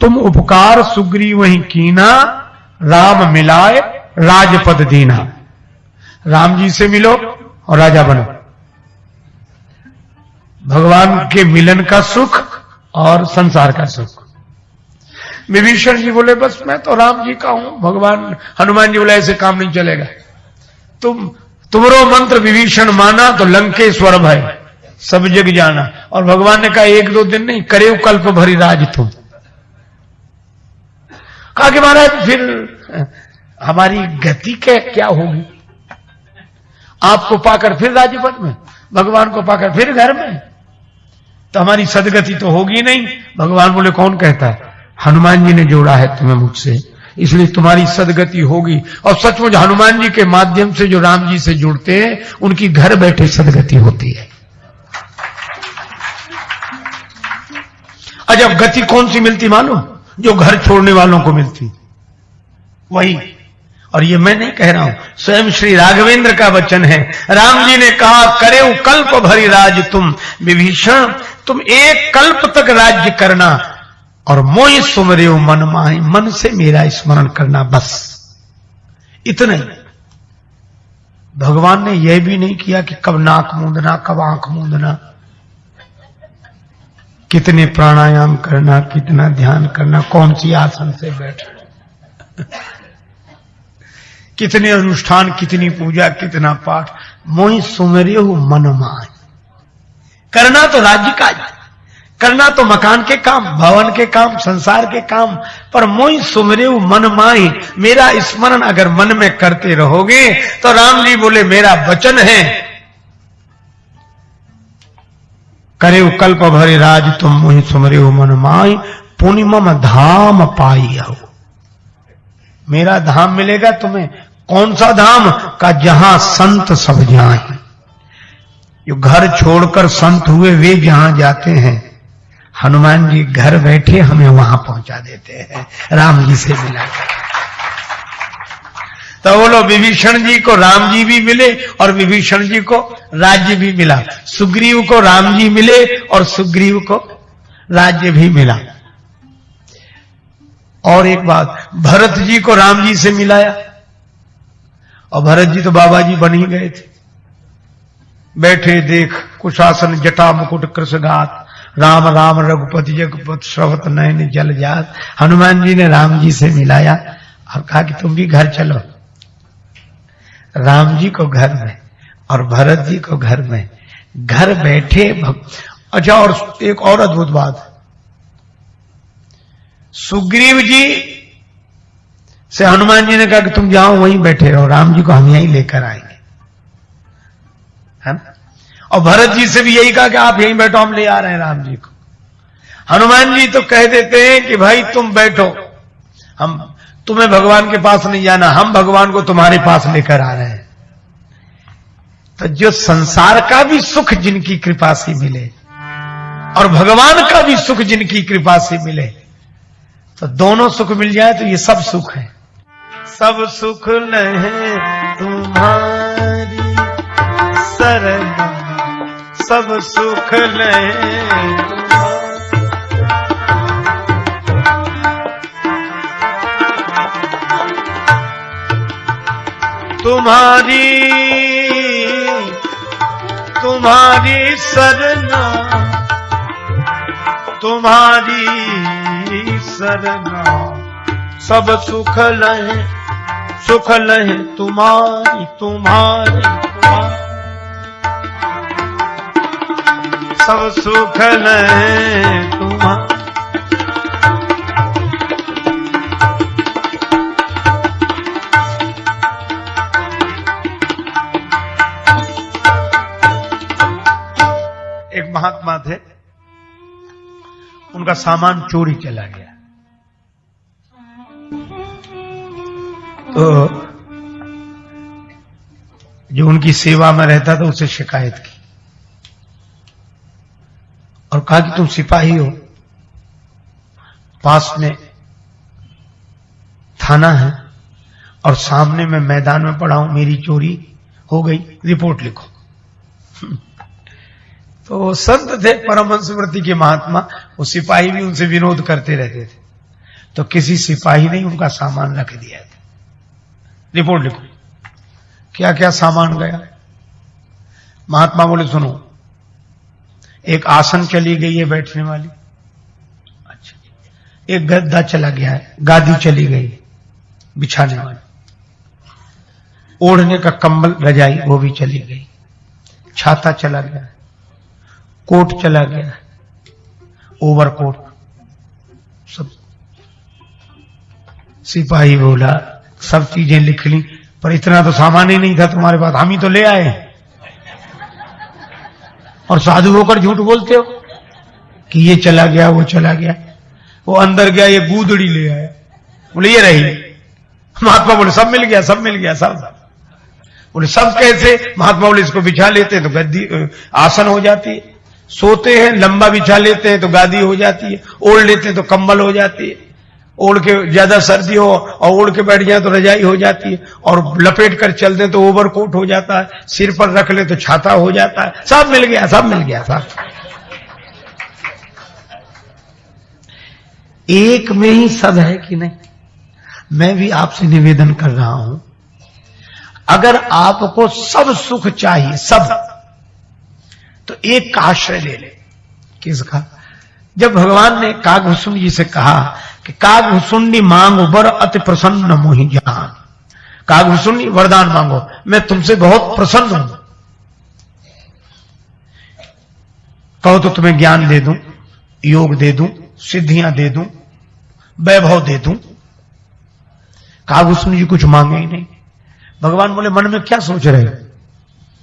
तुम उपकार सुग्रीव वही कीना, राम मिलाए राजपद दीना। राम जी से मिलो और राजा बनो। भगवान के मिलन का सुख और संसार का सुख। विभीषण जी बोले बस मैं तो राम जी का हूं। भगवान हनुमान जी बोले ऐसे काम नहीं चलेगा। तुमरो मंत्र विभीषण माना तो लंकेश्वर भय सब जग जाना। और भगवान ने कहा 1-2 दिन नहीं, करे कल्प भरी राज तुम। कहा कि महाराज फिर हमारी गति क्या होगी? आपको पाकर फिर राज्यपद में, भगवान को पाकर फिर घर में, तो हमारी सदगति तो होगी नहीं। भगवान बोले कौन कहता है? हनुमान जी ने जोड़ा है तुम्हें मुझसे, इसलिए तुम्हारी सदगति होगी। और सचमुच हनुमान जी के माध्यम से जो राम जी से जुड़ते हैं उनकी घर बैठे सदगति होती है। अजब गति कौन सी मिलती मालूम? जो घर छोड़ने वालों को मिलती, वही। और ये मैं नहीं कह रहा हूं, स्वयं श्री राघवेंद्र का वचन है। राम जी ने कहा करे कल्प भरी राज तुम। विभीषण तुम 1 कल्प तक राज्य करना और मोहि सुमरे मन माहि, मन से मेरा स्मरण करना, बस इतने। भगवान ने यह भी नहीं किया कि कब नाक मूंदना, कब आंख मूंदना, कितने प्राणायाम करना, कितना ध्यान करना, कौन सी आसन से बैठना, कितने अनुष्ठान, कितनी पूजा, कितना पाठ। मोहि सुमरे मन माहि। करना तो राज्य का, करना तो मकान के काम, भवन के काम, संसार के काम, पर मोहि सुमरे मन माहि, मेरा स्मरण अगर मन में करते रहोगे तो राम जी बोले मेरा वचन है करे कल्प भरे राज तुम मोहि सुमरे मन माहि, पुनि मम धाम पाई हो। मेरा धाम मिलेगा तुम्हें। कौन सा धाम? का जहां संत सब जाए। जो घर छोड़कर संत हुए वे जहां जाते हैं, हनुमान जी घर बैठे हमें वहां पहुंचा देते हैं, राम जी से मिला। तो बोलो विभीषण जी को राम जी भी मिले और विभीषण जी को राज्य भी मिला। सुग्रीव को राम जी मिले और सुग्रीव को राज्य भी मिला। और एक बात, भरत जी को राम जी से मिलाया और भरत जी तो बाबा जी बन ही गए थे। बैठे देख कुशासन जटा मुकुट कृशगात, राम राम रघुपति जगपति श्रवत नयन जल जात। हनुमान जी ने राम जी से मिलाया और कहा कि तुम भी घर चलो। राम जी को घर में और भरत जी को घर में, घर बैठे अच्छा। और एक और अद्भुत बात, सुग्रीव जी से हनुमान जी ने कहा कि तुम जाओ वहीं बैठे रहो, राम जी को हम यहीं लेकर आएंगे, है ना। और भरत जी से भी यही कहा कि आप यहीं बैठो, हम ले आ रहे हैं राम जी को। हनुमान जी तो कह देते हैं कि भाई तुम बैठो, हम तुम्हें भगवान के पास नहीं जाना, हम भगवान को तुम्हारे पास लेकर आ रहे हैं। तो जो संसार का भी सुख जिनकी कृपा से मिले और भगवान का भी सुख जिनकी कृपा से मिले, तो दोनों सुख मिल जाए तो ये सब सुख है। सब सुख नहीं तुम्हारी शरण, सब सुख नहीं तुम्हारी, तुम्हारी सरना, तुम्हारी सरना, सब सुख लहे, सुख लहे तुम्हारी, तुम्हारी, सब सुख लहे तुम्हारी। एक महात्मा थे, उनका सामान चोरी चला गया, तो जो उनकी सेवा में रहता था उससे शिकायत की और कहा कि तुम सिपाही हो, पास में थाना है और सामने मैं मैदान में पड़ा हूं, मेरी चोरी हो गई, रिपोर्ट लिखो। तो संत थे परमहंस स्मृति के महात्मा, वो सिपाही भी उनसे विरोध करते रहते थे। तो किसी सिपाही ने उनका सामान रख दिया था। रिपोर्ट लिखो क्या क्या सामान गया। महात्मा बोले सुनो, एक आसन चली गई है बैठने वाली, अच्छा, एक गद्दा चला गया है, गादी चली गई बिछाने वाली, ओढ़ने का कंबल रजाई वो भी चली गई, छाता चला गया, कोट चला गया, ओवरकोट सब। सिपाही बोला सब चीजें लिख ली, पर इतना तो सामान ही नहीं था तुम्हारे पास, हम ही तो ले आए, और साधु होकर झूठ बोलते हो कि ये चला गया वो चला गया। वो अंदर गया, ये गूदड़ी ले आया, बोले ये रही। महात्मा बोले सब मिल गया, सब मिल गया, सब। बोले सब कैसे? महात्मा बोले इसको बिछा लेते हैं तो गद्दी आसन हो जाती है, सोते हैं लंबा बिछा लेते हैं तो गादी हो जाती है, ओढ़ लेते हैं तो कंबल हो जाती है, ओढ़ के ज्यादा सर्दी हो और ओढ़ के बैठ जाए तो रजाई हो जाती है, और लपेट कर चल दें तो ओवरकोट हो जाता है, सिर पर रख ले तो छाता हो जाता है। सब मिल गया, सब मिल गया, सब। एक में ही सब है कि नहीं? मैं भी आपसे निवेदन कर रहा हूं, अगर आपको सब सुख चाहिए, सब, तो एक का आश्रय ले ले। किसका? जब भगवान ने कागभूषुंडी जी से कहा कि कागभूषुंडी मांगो बर अति प्रसन्न मोहि जान, कागभूषुंडी वरदान मांगो, मैं तुमसे बहुत प्रसन्न हूं, कहो तो तुम्हें ज्ञान दे दूं, योग दे दूं, सिद्धियां दे दूं, वैभव दे दूं। कागभूषुंडी जी कुछ मांगे ही नहीं। भगवान बोले मन में क्या सोच रहे हो,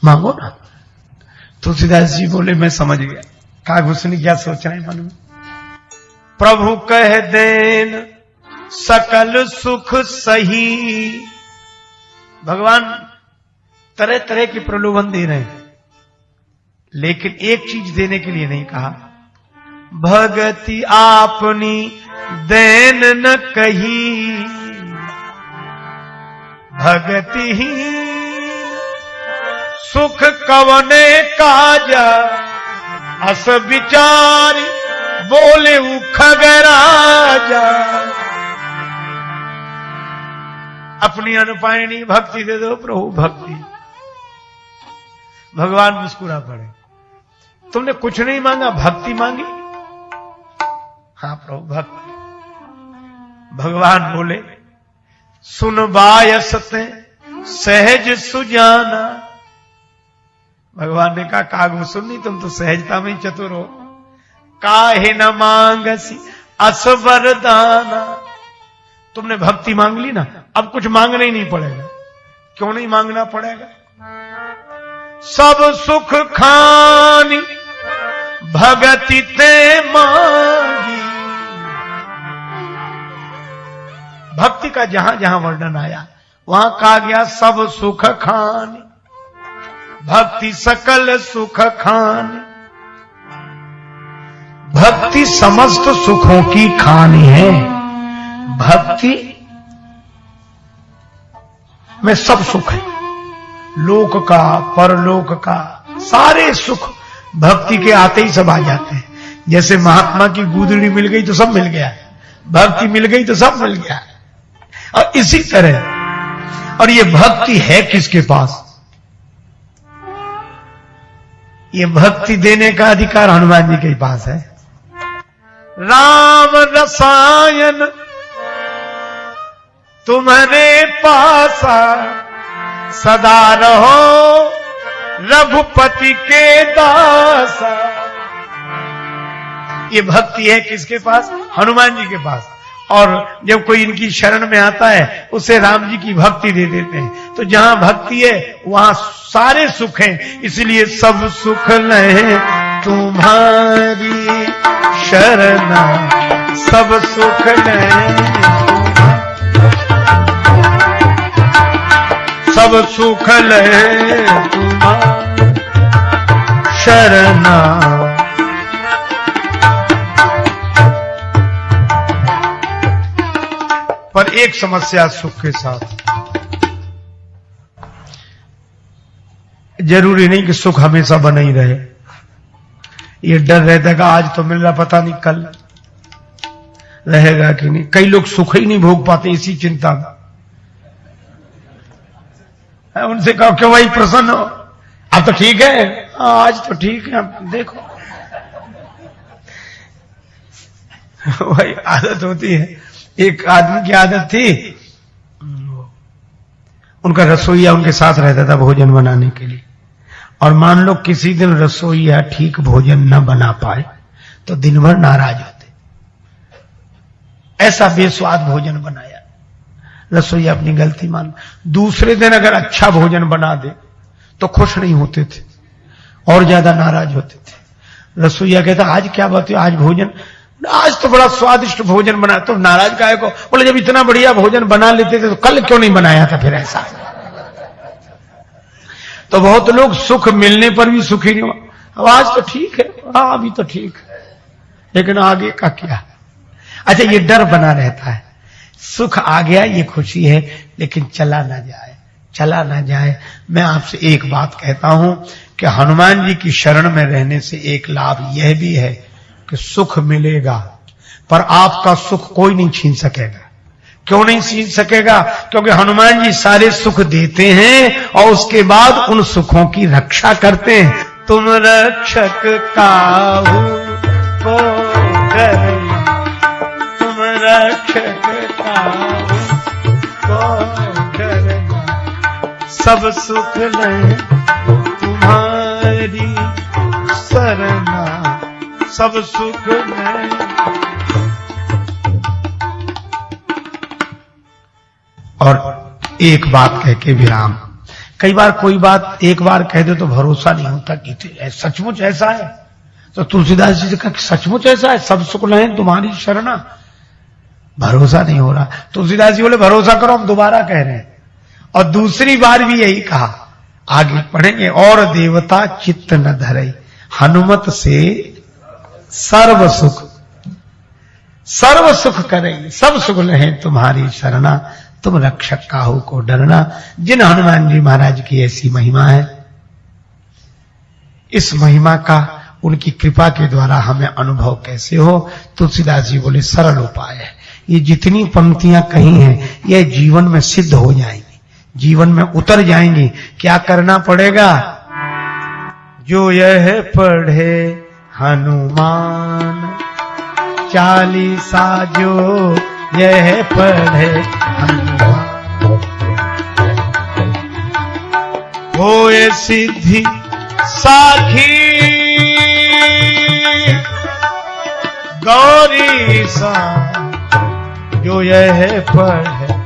मांगो ना। तुलसीदास जी बोले मैं समझ गया कागभूषुंडी क्या सोच रहे हैं मन में। प्रभु कह देन सकल सुख सही। भगवान तरह तरह की प्रलोभन दे रहे हैं, लेकिन एक चीज देने के लिए नहीं कहा, भगति आपनी देन न कही, भगति ही सुख कवने काजा, अस विचारी बोले खगराजा। अपनी अनुपायणी भक्ति दे दो प्रभु, भक्ति। भगवान मुस्कुरा पड़े, तुमने कुछ नहीं मांगा, भक्ति मांगी। हाँ प्रभु, भक्ति। भगवान बोले सुन बायसते सहज सुजाना। भगवान ने कहा कागभूषुंडी तुम तो सहजता में ही चतुर हो, काहे न मांगसी अस वरदाना। तुमने भक्ति मांग ली ना, अब कुछ मांगना ही नहीं पड़ेगा। क्यों नहीं मांगना पड़ेगा? सब सुख खानी भगति ते मांगी। भक्ति का जहां जहां वर्णन आया वहां कहा गया सब सुख खानी, भक्ति सकल सुख खानी। भक्ति समस्त सुखों की खानी है। भक्ति में सब सुख है, लोक का परलोक का, सारे सुख भक्ति के आते ही सब आ जाते हैं। जैसे महात्मा की गूदड़ी मिल गई तो सब मिल गया, भक्ति मिल गई तो सब मिल गया। और इसी तरह, और ये भक्ति है किसके पास? ये भक्ति देने का अधिकार हनुमान जी के पास है। राम रसायन तुम्हारे पासा, सदा रहो रघुपति के दासा। ये भक्ति है किसके पास? हनुमान जी के पास। और जब कोई इनकी शरण में आता है उसे राम जी की भक्ति दे देते हैं। तो जहां भक्ति है वहां सारे सुख हैं, इसलिए सब सुख ले तुम्हारी शरणा, सब सुख ले, सब सुख ले तुम्हारी शरणा। पर एक समस्या सुख के साथ, जरूरी नहीं कि सुख हमेशा बना ही रहे। ये डर रहता है कि आज तो मिल रहा, पता नहीं कल। रहेगा कि नहीं। कई लोग सुख ही नहीं भोग पाते इसी चिंता में। उनसे कहो क्यों भाई प्रसन्न हो, अब तो ठीक है, आज तो ठीक है, अब देखो। वही आदत होती है। एक आदमी की आदत थी, उनका रसोईया उनके साथ रहता था भोजन बनाने के लिए, और मान लो किसी दिन रसोईया ठीक भोजन न बना पाए तो दिन भर नाराज होते। ऐसा बेस्वाद भोजन बनाया, रसोईया अपनी गलती मान। दूसरे दिन अगर अच्छा भोजन बना दे तो खुश नहीं होते थे और ज्यादा नाराज होते थे। रसोईया कहता आज क्या बात है, आज भोजन, आज तो बड़ा स्वादिष्ट भोजन बना, तो नाराज काहे को? बोले जब इतना बढ़िया भोजन बना लेते थे तो कल क्यों नहीं बनाया था फिर ऐसा। तो बहुत लोग सुख मिलने पर भी सुखी नहीं हुआ। अब आज तो ठीक है, हाँ अभी तो ठीक है, लेकिन आगे का क्या। अच्छा, ये डर बना रहता है, सुख आ गया ये खुशी है, लेकिन चला ना जाए, चला ना जाए। मैं आपसे एक बात कहता हूं कि हनुमान जी की शरण में रहने से एक लाभ यह भी है कि सुख मिलेगा, पर आपका सुख कोई नहीं छीन सकेगा। क्यों नहीं छीन सकेगा? क्योंकि हनुमान जी सारे सुख देते हैं और उसके बाद उन सुखों की रक्षा करते हैं। तुम रक्षक काहू को डरे, तुम रक्षक काहू को डरे, सब सुख ले तुम्हारी सरना, सब सुख में। और एक बात कह के विराम। कई बार कोई बात एक बार कह दे तो भरोसा नहीं होता कि सचमुच ऐसा है। तो तुलसीदास जी का सचमुच ऐसा है, सब सुख ले तुम्हारी शरणा, भरोसा नहीं हो रहा। तुलसीदास जी बोले भरोसा करो, हम दोबारा कह रहे हैं। और दूसरी बार भी यही कहा, आगे पढ़ेंगे, और देवता चित्त न धरई, हनुमत से सर्व सुख, सर्व सुख करे, सब सुख लहे तुम्हारी शरणा, तुम रक्षक काहू को डरना। जिन हनुमान जी महाराज की ऐसी महिमा है, इस महिमा का उनकी कृपा के द्वारा हमें अनुभव कैसे हो? तुलसीदास जी बोले सरल उपाय है। ये जितनी पंक्तियां कही हैं ये जीवन में सिद्ध हो जाएंगी, जीवन में उतर जाएंगी। क्या करना पड़ेगा? जो यह पढ़े हनुमान चालीसा, जो यह पढ़े हनुमान, होए सिद्धि साखी गौरी सा, जो यह पढ़े